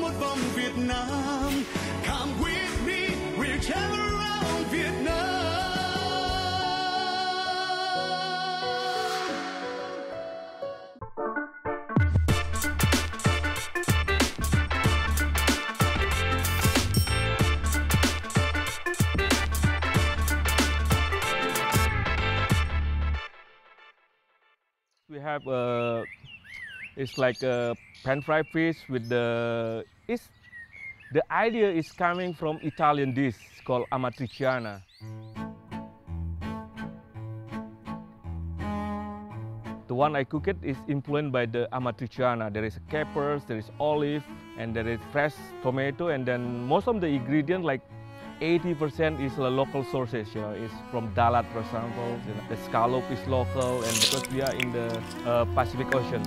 một vòng Việt Nam. Come with me, we'll travel around Việt Nam. We have it's like a pan-fried fish with the idea is coming from Italian dish called amatriciana. The one I cook it is influenced by the amatriciana. There is capers, there is olive, and there is fresh tomato, and then most of the ingredients, like 80% is local sources. You know, it's from Dalat, for example. You know, the scallop is local, and because we are in the Pacific Ocean.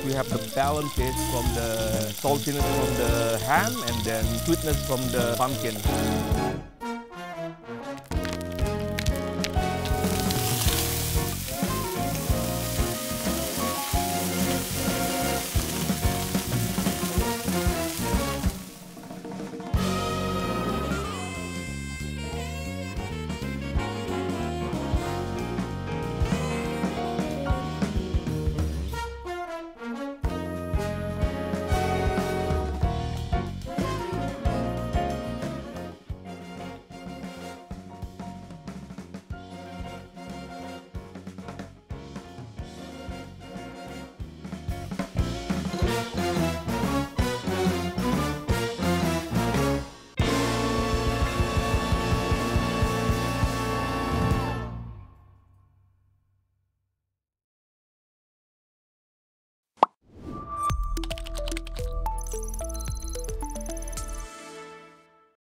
We have the balance taste from the saltiness from the ham and then sweetness from the pumpkin.